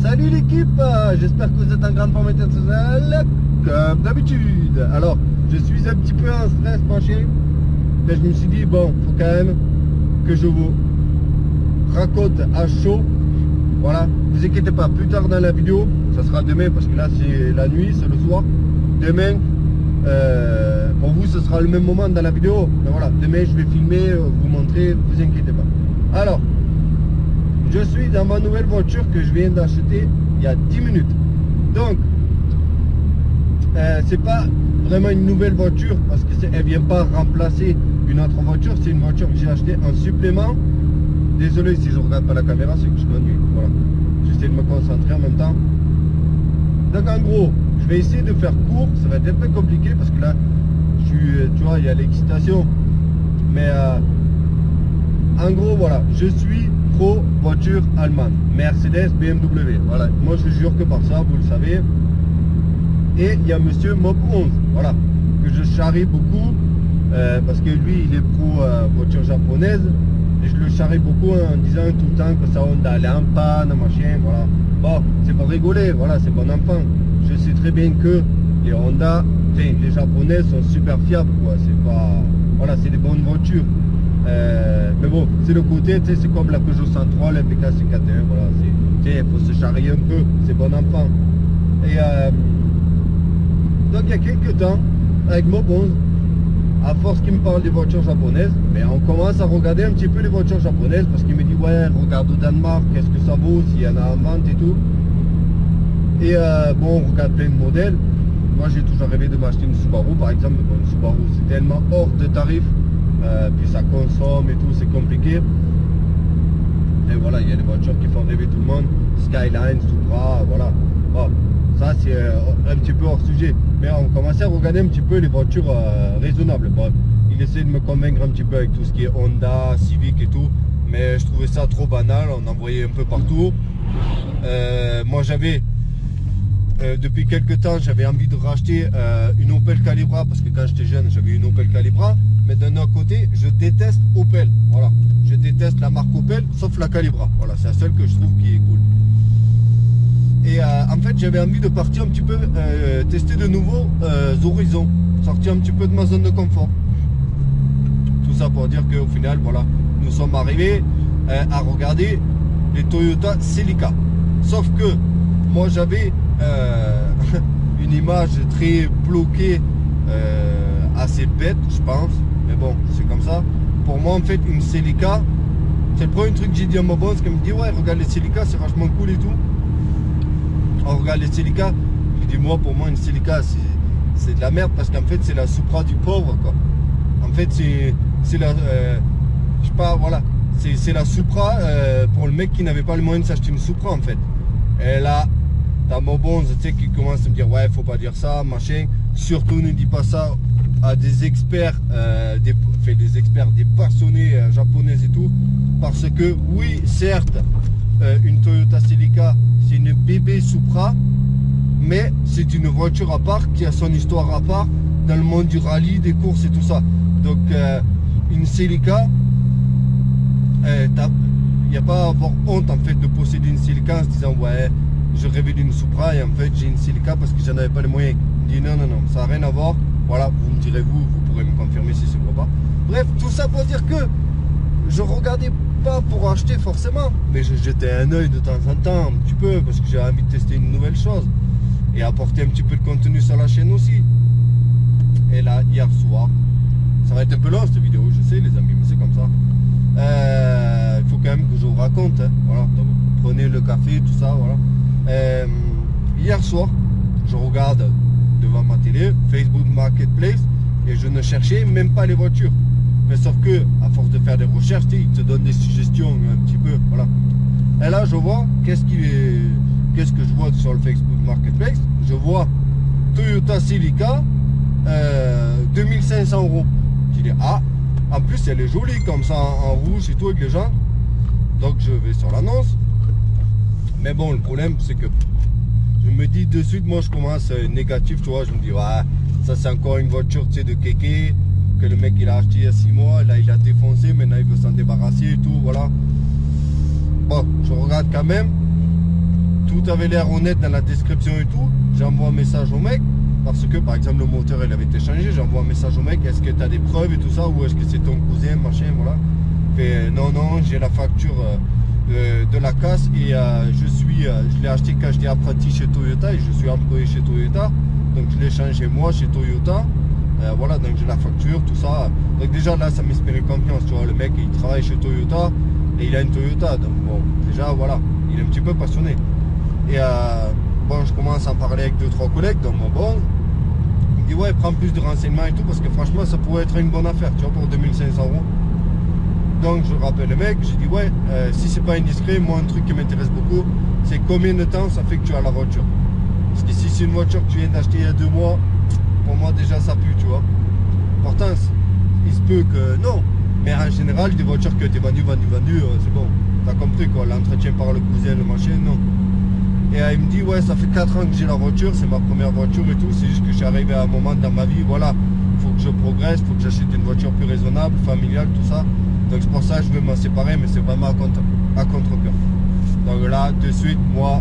Salut l'équipe, j'espère que vous êtes en grande forme internationale, comme d'habitude. Alors, je suis un petit peu en stress, mon chéri. Mais je me suis dit, bon, faut quand même que je vous raconte à chaud. Voilà, vous inquiétez pas, plus tard dans la vidéo, ça sera demain, parce que là c'est la nuit, c'est le soir. Demain, pour vous, ce sera le même moment dans la vidéo. Mais voilà, demain je vais filmer, vous montrer, vous inquiétez pas. Alors, je suis dans ma nouvelle voiture que je viens d'acheter il y a 10 minutes. Donc, c'est pas vraiment une nouvelle voiture parce qu'elle vient pas remplacer une autre voiture. C'est une voiture que j'ai achetée en supplément. Désolé si je regarde pas la caméra, c'est que je m'ennuie. Voilà, j'essaie de me concentrer en même temps. Donc en gros, je vais essayer de faire court. Ça va être un peu compliqué parce que là, tu vois, il y a l'excitation. Mais en gros, voilà, je suis pro voiture allemande, Mercedes, BMW. Voilà, moi je jure que par ça, vous le savez. Et il y a monsieur Mob 11, voilà, que je charrie beaucoup parce que lui, il est pro voiture japonaise. Et je le charrie beaucoup en disant tout le temps que sa Honda elle est en panne, machin, voilà. Bon, c'est pas rigoler, voilà, c'est bon enfant. Je sais très bien que les Honda, enfin, les japonais sont super fiables, quoi. C'est pas, voilà, c'est des bonnes voitures. Mais bon, c'est le côté, tu sais, c'est comme la Peugeot 103, la MPK C41, voilà, tu sais, il faut se charrier un peu, c'est bon enfant. Et donc il y a quelques temps, avec Mob 11, à force qu'il me parle des voitures japonaises, mais on commence à regarder un petit peu les voitures japonaises parce qu'il me dit ouais, regarde au Danemark, qu'est-ce que ça vaut, s'il y en a en vente et tout. Et bon, on regarde plein de modèles. Moi j'ai toujours rêvé de m'acheter une Subaru par exemple. Bon, une Subaru c'est tellement hors de tarif, puis ça consomme et tout, c'est compliqué. Et voilà, il y a des voitures qui font rêver tout le monde, Skyline, Supra, voilà. Bon, ça c'est un petit peu hors sujet. Mais on commençait à regarder un petit peu les voitures raisonnables. Bon, il essaie de me convaincre un petit peu avec tout ce qui est Honda, Civic et tout. Mais je trouvais ça trop banal, on en voyait un peu partout. Moi j'avais, depuis quelques temps, j'avais envie de racheter une Opel Calibra. Parce que quand j'étais jeune, j'avais une Opel Calibra. Mais d'un autre côté, je déteste Opel. Voilà, je déteste la marque Opel, sauf la Calibra. Voilà, c'est la seule que je trouve qui est cool. Et en fait j'avais envie de partir un petit peu tester de nouveaux horizons, sortir un petit peu de ma zone de confort. Tout ça pour dire qu'au final voilà, nous sommes arrivés à regarder les Toyota Celica. Sauf que moi j'avais une image très bloquée, assez bête je pense, mais bon c'est comme ça. Pour moi en fait une Celica, c'est le premier truc que j'ai dit à ma boss qui me dit ouais regarde les Celica c'est vachement cool et tout. On regarde les Celica, je dis moi pour moi une Celica c'est de la merde parce qu'en fait c'est la Supra du pauvre quoi. En fait c'est la je sais pas, voilà, c'est la Supra pour le mec qui n'avait pas le moyen de s'acheter une Supra en fait. Et là t'as mon bon, tu sais, qui commence à me dire ouais faut pas dire ça machin, surtout ne dis pas ça à des experts, des experts, des passionnés japonaises et tout, parce que oui certes une Toyota Celica c'est une bébé Supra, mais c'est une voiture à part qui a son histoire à part dans le monde du rallye, des courses et tout ça. Donc une Celica, il n'y a pas à avoir honte en fait de posséder une Celica en se disant ouais je rêvais d'une Supra et en fait j'ai une Celica parce que j'en avais pas les moyens. Je dis non ça n'a rien à voir. Voilà, vous me direz vous pourrez me confirmer si c'est vrai ou pas. Bref, tout ça pour dire que je regardais pas pour acheter forcément, mais je jetais un œil de temps en temps un petit peu parce que j'ai envie de tester une nouvelle chose et apporter un petit peu de contenu sur la chaîne aussi. Et là hier soir, ça va être un peu long cette vidéo, je sais les amis, mais c'est comme ça. Il faut quand même que je vous raconte, hein. Voilà, donc prenez le café, tout ça, voilà. Hier soir, je regarde devant ma télé Facebook Marketplace et je ne cherchais même pas les voitures. Mais sauf que, à force de faire des recherches, ils te donnent des suggestions un petit peu, voilà. Et là, je vois, qu'est-ce que je vois sur le Facebook Marketplace? Je vois Toyota Celica, 2500 €. Je dis, ah, en plus, elle est jolie, comme ça, en rouge et tout, avec les gens. Donc, je vais sur l'annonce. Mais bon, le problème, c'est que je me dis de suite, moi, je commence négatif, tu vois. Je me dis, ouais, ça, c'est encore une voiture, tu sais, de kéké, que le mec il a acheté il y a 6 mois, là il a défoncé, maintenant il veut s'en débarrasser et tout, voilà. Bon, je regarde quand même, tout avait l'air honnête dans la description et tout. J'envoie un message au mec, parce que par exemple le moteur il avait été changé. J'envoie un message au mec, est-ce que tu as des preuves et tout ça, ou est-ce que c'est ton cousin, machin, voilà. Fait, non, j'ai la facture de la casse et je l'ai acheté quand j'étais apprenti chez Toyota et je suis employé chez Toyota. Donc je l'ai changé moi chez Toyota. Voilà, donc j'ai la facture, tout ça. Donc déjà là, ça m'inspirait confiance, tu vois. Le mec, il travaille chez Toyota et il a une Toyota. Donc bon, déjà, voilà, il est un petit peu passionné. Et bon, je commence à en parler avec 2-3 collègues, donc bon, il me dit, ouais, prends plus de renseignements et tout, parce que franchement, ça pourrait être une bonne affaire, tu vois, pour 2500 euros. Donc je rappelle le mec, j'ai dit, ouais, si c'est pas indiscret, moi, un truc qui m'intéresse beaucoup, c'est combien de temps ça fait que tu as la voiture. Parce que si c'est une voiture que tu viens d'acheter il y a 2 mois, pour moi déjà ça pue, tu vois. Pourtant, il se peut que non. Mais en général, des voitures qui ont été vendues, c'est bon. T'as compris quoi, l'entretien par le cousin, le machin, non. Et il me dit, ouais, ça fait 4 ans que j'ai la voiture, c'est ma première voiture et tout. C'est juste que je suis arrivé à un moment dans ma vie, voilà, faut que je progresse, faut que j'achète une voiture plus raisonnable, familiale, tout ça. Donc c'est pour ça que je veux m'en séparer, mais c'est vraiment à contre-cœur. Donc là, de suite, moi,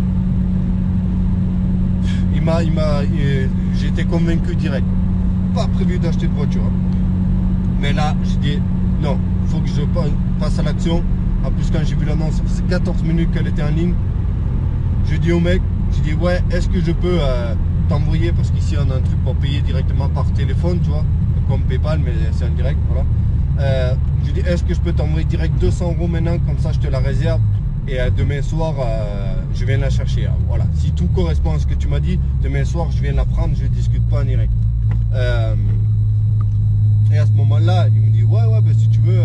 j'ai été convaincu direct. Pas prévu d'acheter de voiture. Mais là, j'ai dit, non, il faut que je passe à l'action. En plus, quand j'ai vu l'annonce, ça faisait 14 minutes qu'elle était en ligne. Je dis au mec, j'ai dit, ouais, est-ce que je peux t'envoyer, parce qu'ici on a un truc pour payer directement par téléphone, tu vois, comme PayPal, mais c'est en direct, voilà. Je dis, est-ce que je peux t'envoyer direct 200 euros maintenant, comme ça je te la réserve, et demain soir, je viens la chercher. Voilà, si tout correspond à ce que tu m'as dit, demain soir, je viens la prendre, je ne discute pas en direct. Et à ce moment-là, il me dit, ouais, ben, si tu veux...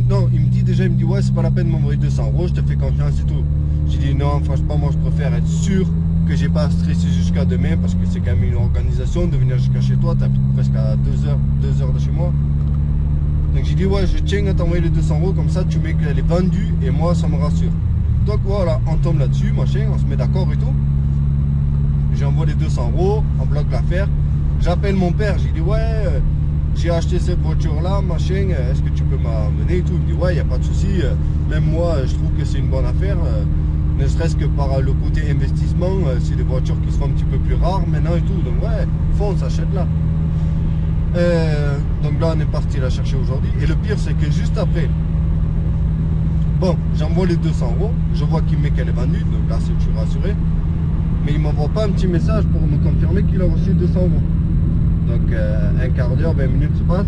non, il me dit déjà, il me dit, ouais, c'est pas la peine de m'envoyer 200 euros, je te fais confiance et tout. J'ai dit, non, franchement, moi, je préfère être sûr que j'ai pas à stresser jusqu'à demain, parce que c'est quand même une organisation de venir jusqu'à chez toi, tu habites presque à 2 heures de chez moi. Donc j'ai dit, ouais, je tiens à t'envoyer les 200 euros, comme ça, tu mets qu'elle est vendue, et moi, ça me rassure. Donc voilà, on tombe là-dessus, machin, on se met d'accord et tout. J'envoie les 200 euros, on bloque l'affaire. J'appelle mon père, j'ai dit, ouais, j'ai acheté cette voiture-là, machin, est-ce que tu peux m'amener et tout. Il me dit, ouais, il n'y a pas de souci. Même moi, je trouve que c'est une bonne affaire. Ne serait-ce que par le côté investissement, c'est des voitures qui sont un petit peu plus rares maintenant et tout. Donc ouais, fonce, achète-la. Donc là, on est parti la chercher aujourd'hui. Et le pire, c'est que juste après, bon, j'envoie les 200 euros. Je vois qu'il met qu'elle est vendue. Donc là, je suis rassuré. Mais il ne m'envoie pas un petit message pour me confirmer qu'il a reçu 200 euros. Donc un quart d'heure, 20 minutes se passent.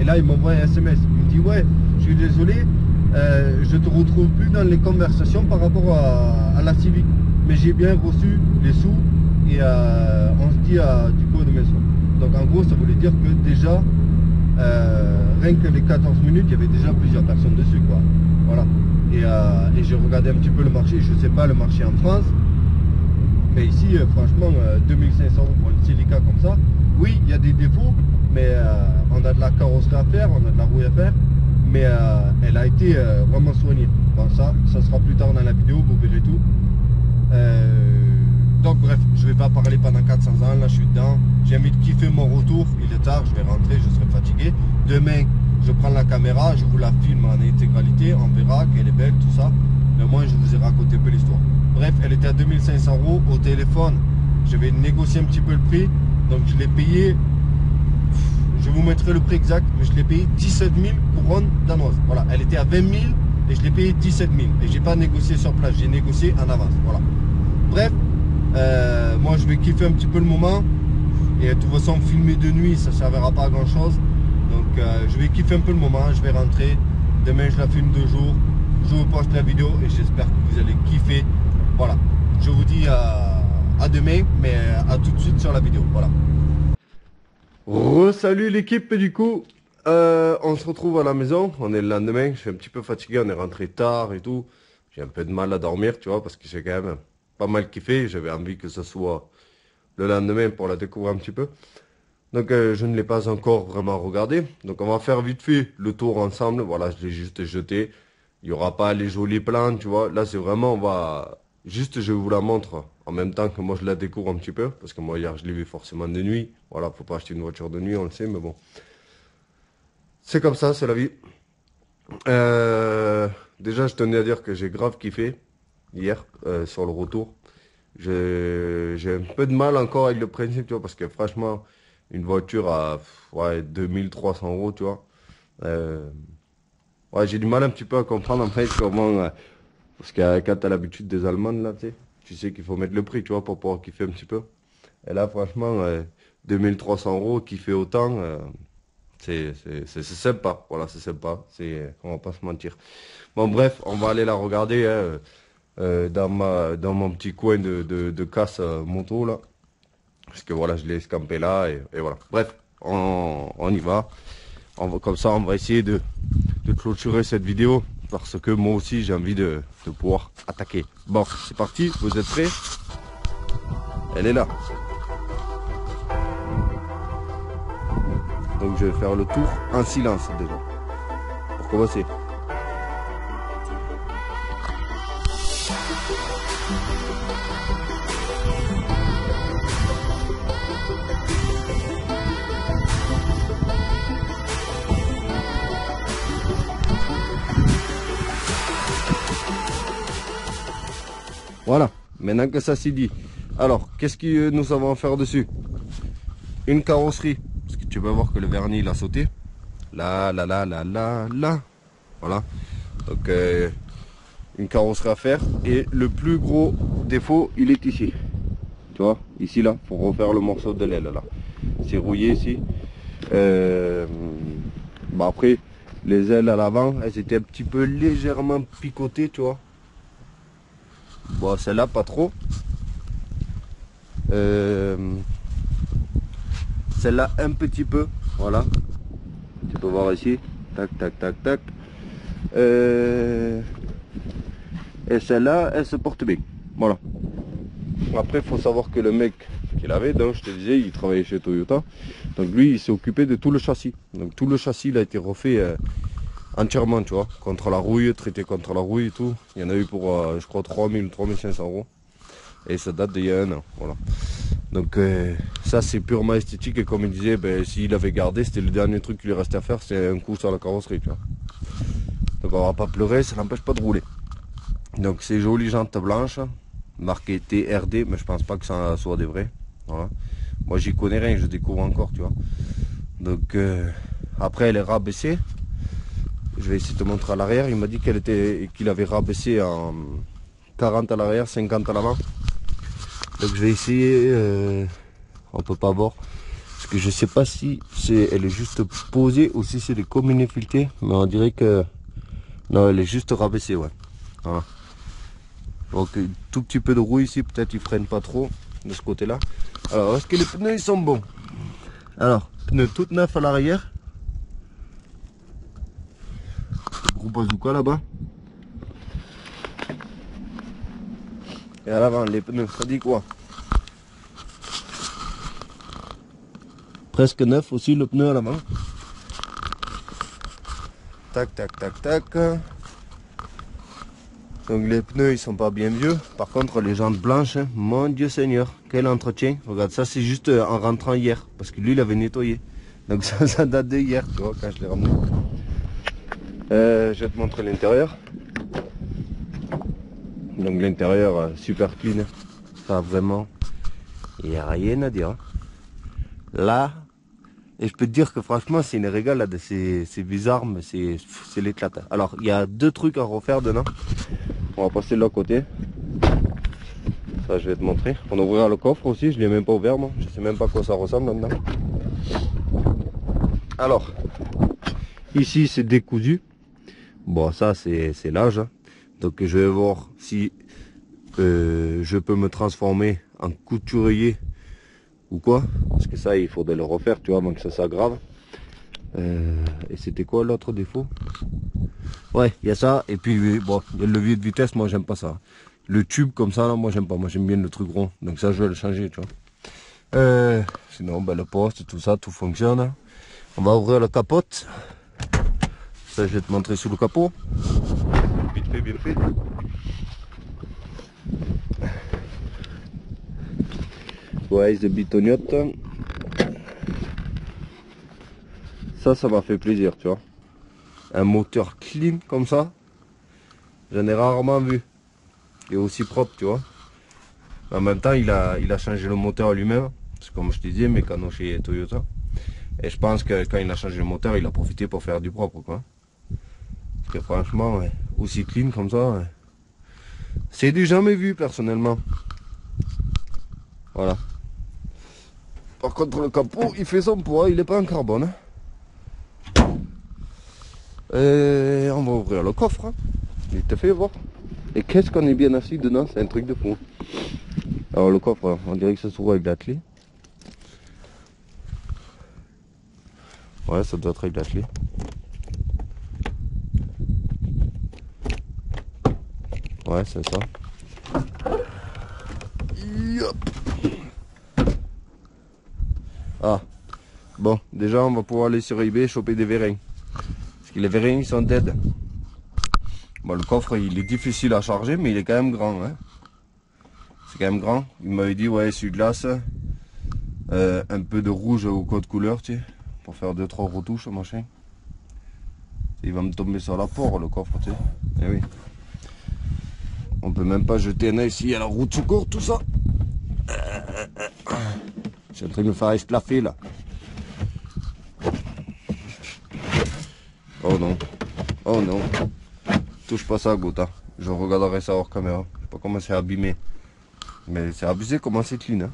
Et là, il m'envoie un SMS. Il me dit, ouais, je suis désolé, je te retrouve plus dans les conversations par rapport à la Civic. Mais j'ai bien reçu les sous et on se dit du coup demain soir. Donc en gros, ça voulait dire que déjà, rien que les 14 minutes, il y avait déjà plusieurs personnes dessus, quoi. Voilà. Et j'ai regardé un petit peu le marché. Je ne sais pas le marché en France. Mais ici, franchement, 2500 euros pour une Celica comme ça, oui, il y a des défauts, mais on a de la carrosserie à faire, on a de la rouille à faire, mais elle a été vraiment soignée. Bon, ça sera plus tard dans la vidéo, vous verrez tout. Donc bref, je vais pas parler pendant 400 ans, là je suis dedans. J'ai envie de kiffer mon retour, il est tard, je vais rentrer, je serai fatigué. Demain, je prends la caméra, je vous la filme en intégralité, on verra qu'elle est belle, tout ça. Mais moi, je vous ai raconté un peu l'histoire. Bref, elle était à 2500 euros au téléphone. Je vais négocier un petit peu le prix. Donc je l'ai payé, je vous mettrai le prix exact, mais je l'ai payé 17 000 couronnes danoises. Voilà, elle était à 20 000 et je l'ai payé 17 000. Et j'ai pas négocié sur place, j'ai négocié en avance. Voilà. Bref, moi je vais kiffer un petit peu le moment. Et de toute façon, filmer de nuit, ça ne servira pas à grand chose. Donc je vais kiffer un peu le moment, je vais rentrer. Demain, je la filme 2 jours. Je vous poste la vidéo et j'espère que vous allez kiffer. Voilà, je vous dis à demain, mais à tout de suite sur la vidéo. Voilà. Re-salut l'équipe, du coup, on se retrouve à la maison. On est le lendemain, je suis un petit peu fatigué, on est rentré tard et tout. J'ai un peu de mal à dormir, tu vois, parce que j'ai quand même pas mal kiffé. J'avais envie que ce soit le lendemain pour la découvrir un petit peu. Donc je ne l'ai pas encore vraiment regardé. Donc on va faire vite fait le tour ensemble. Voilà, je l'ai juste jeté. Il n'y aura pas les jolis plans, tu vois. Là, c'est vraiment, on va... Juste, je vous la montre en même temps que moi, je la découvre un petit peu. Parce que moi, hier, je l'ai vu forcément de nuit. Voilà, faut pas acheter une voiture de nuit, on le sait, mais bon. C'est comme ça, c'est la vie. déjà, je tenais à dire que j'ai grave kiffé hier sur le retour. J'ai un peu de mal encore avec le principe, tu vois, parce que franchement, une voiture à ouais, 2300 €, tu vois. Ouais, j'ai du mal un petit peu à comprendre en fait comment. Parce que quand tu as l'habitude des Allemandes, là, tu sais qu'il faut mettre le prix, tu vois, pour pouvoir kiffer un petit peu. Et là, franchement, 2300 € kiffer autant, c'est sympa. Voilà, c'est sympa. On va pas se mentir. Bon, bref, on va aller la regarder hein, dans mon petit coin de casse moto, là. Parce que voilà, je l'ai escampé là, et voilà. Bref, on y va. Comme ça, on va essayer de clôturer cette vidéo. Parce que moi aussi, j'ai envie de pouvoir attaquer. Bon, c'est parti. Vous êtes prêts? Elle est là. Donc, je vais faire le tour en silence déjà. Pour commencer. Voilà, maintenant que ça c'est dit. Alors, qu'est-ce que nous avons à faire dessus? Une carrosserie, parce que tu vas voir que le vernis il a sauté. Là. Voilà. Donc, une carrosserie à faire. Et le plus gros défaut, il est ici. Tu vois, ici là, pour refaire le morceau de l'aile là. C'est rouillé ici. Bah après, les ailes à l'avant, elles étaient un petit peu légèrement picotées, tu vois. Bon, celle-là, pas trop. Celle-là, un petit peu. Voilà. Tu peux voir ici. Tac, tac, tac, tac. Et celle-là, elle se porte bien. Voilà. Après, il faut savoir que le mec qu'il avait, donc je te disais, il travaillait chez Toyota. Donc lui, il s'est occupé de tout le châssis. Donc tout le châssis, il a été refait entièrement, tu vois. Contre la rouille, traité contre la rouille et tout. Il y en a eu pour, je crois, 3000 ou 3500 €. Et ça date d'il y a un an. Voilà. Donc ça, c'est purement esthétique. Et comme il disait, ben, s'il avait gardé, c'était le dernier truc qu'il lui restait à faire, c'est un coup sur la carrosserie, tu vois. Donc on va pas pleurer, ça n'empêche pas de rouler. Donc ces jolies jantes blanches, marquées TRD, mais je pense pas que ça soit des vrais. Voilà. Moi j'y connais rien, je découvre encore, tu vois. Donc après elle est rabaissée. Je vais essayer de te montrer à l'arrière. Il m'a dit qu'il avait rabaissé en 40 à l'arrière, 50 à l'avant. Donc je vais essayer. On peut pas voir. Parce que je sais pas si elle est juste posée ou si c'est des combinés filetés. Mais on dirait que. Non, elle est juste rabaissée, ouais. Voilà. Donc un tout petit peu de rouille ici, peut-être ils freinent pas trop de ce côté-là. Alors, est-ce que les pneus ils sont bons? Alors, pneus tout neufs à l'arrière. Gros bazooka là-bas. Et à l'avant, les pneus, ça dit quoi? Presque neuf aussi le pneu à l'avant. Tac, tac, tac, tac. Donc les pneus ils sont pas bien vieux. Par contre les jantes blanches, hein, mon Dieu Seigneur, quel entretien. Regarde, ça c'est juste en rentrant hier. Parce que lui il avait nettoyé. Donc ça date de hier, tu vois, quand je l'ai ramené. Je vais te montrer l'intérieur. Donc l'intérieur super clean. Ça vraiment, il n'y a rien à dire. Là, et je peux te dire que franchement c'est une régale, c'est bizarre mais c'est l'éclate. Alors il y a deux trucs à refaire dedans. On va passer de l'autre côté. Ça je vais te montrer. On ouvrira le coffre aussi, je ne l'ai même pas ouvert moi. Je sais même pas à quoi ça ressemble maintenant. Alors, ici c'est décousu. Bon ça c'est l'âge. Hein. Donc je vais voir si je peux me transformer en couturier ou quoi. Parce que ça il faudrait le refaire tu vois avant que ça s'aggrave. Et c'était quoi l'autre défaut? Ouais, il y a ça, et puis bon, il y a le levier de vitesse, moi j'aime pas ça. Le tube comme ça, là, moi j'aime pas, moi j'aime bien le truc rond, donc ça je vais le changer, tu vois. Sinon, ben, le poste, tout ça, tout fonctionne. On va ouvrir la capote. Ça je vais te montrer sous le capot. Vite fait, bien fait. Ouais, de bitognotte. Ça m'a fait plaisir, tu vois. Un moteur clean comme ça. J'en ai rarement vu. Il est aussi propre, tu vois. En même temps, il a changé le moteur lui-même. C'est comme je te disais, mécano chez Toyota. Et je pense que quand il a changé le moteur, il a profité pour faire du propre, quoi. Parce que franchement, ouais, aussi clean comme ça, ouais, c'est du jamais vu personnellement. Voilà. Par contre, le capot, il fait son poids, il n'est pas en carbone. Et on va ouvrir le coffre. Hein. Il te fait voir. Et qu'est-ce qu'on est bien assis dedans, c'est un truc de fou. Alors le coffre, on dirait que ça s'ouvre avec la clé. Ouais, ça doit être avec la clé. Ouais, c'est ça. Yop. Ah, bon, déjà on va pouvoir aller sur eBay et choper des vérins. Parce que les vérins ils sont dead. Bon, le coffre il est difficile à charger, mais il est quand même grand. Hein. C'est quand même grand. Il m'avait dit, ouais, essuie-glace, un peu de rouge au code couleur, tu sais, pour faire 2-3 retouches, machin. Il va me tomber sur la porte, le coffre, tu sais. Eh oui. On peut même pas jeter un œil s'il y a la roue de secours, tout ça. Je suis en train de me faire esclaffer là. Oh non. Oh non. Touche pas ça, Gota. Je regarderai ça hors caméra. Je sais pas comment c'est abîmé. Mais c'est abusé comment c'est clean. Hein.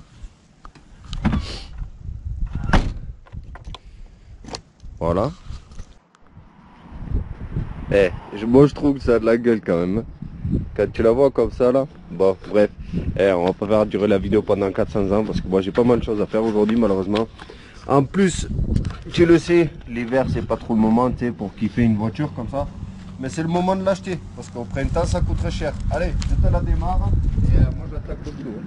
Voilà. Eh, moi je trouve que ça a de la gueule quand même. Quand tu la vois comme ça là. Bon, bref. Eh, on va pas faire durer la vidéo pendant 400 ans parce que moi j'ai pas mal de choses à faire aujourd'hui malheureusement. En plus, tu le sais, l'hiver c'est pas trop le moment pour kiffer une voiture comme ça. Mais c'est le moment de l'acheter parce qu'au printemps ça coûte très cher. Allez, je te la démarre et moi j'attaque le boulot.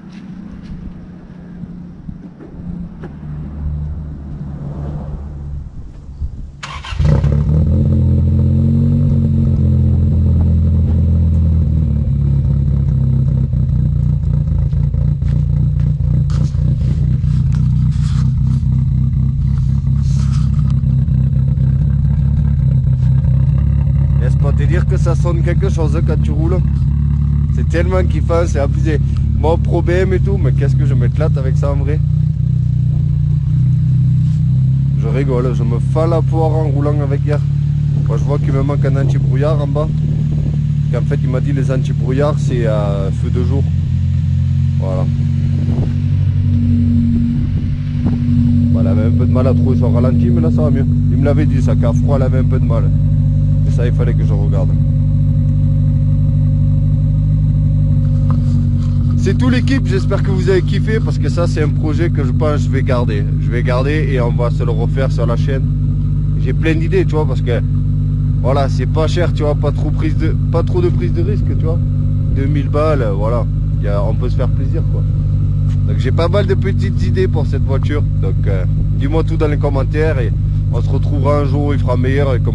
Te dire que ça sonne quelque chose quand tu roules, c'est tellement kiffant, c'est abusé. Moi problème et tout, mais qu'est-ce que je m'éclate avec ça en vrai. Je rigole, je me fais la poire en roulant avec hier. Moi je vois qu'il me manque un anti-brouillard en bas. En fait il m'a dit les anti-brouillards c'est à feu de jour. Voilà. Bon, elle avait un peu de mal à trouver son ralenti, mais là ça va mieux. Il me l'avait dit ça, qu'à froid elle avait un peu de mal. Ça il fallait que je regarde. C'est tout l'équipe, j'espère que vous avez kiffé parce que ça c'est un projet que je pense que je vais garder. Je vais garder et on va se le refaire sur la chaîne. J'ai plein d'idées, tu vois, parce que voilà, c'est pas cher, tu vois, pas trop de prise de risque, tu vois. 2000 balles, voilà, on peut se faire plaisir quoi. Donc j'ai pas mal de petites idées pour cette voiture. Donc dis-moi tout dans les commentaires et on se retrouvera un jour où il fera meilleur et qu'on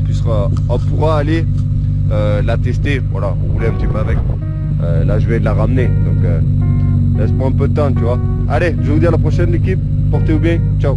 pourra aller la tester, voilà, rouler un petit peu avec. Là je vais la ramener, donc laisse-moi un peu de temps, tu vois. Allez, je vous dis à la prochaine l'équipe, portez-vous bien, ciao.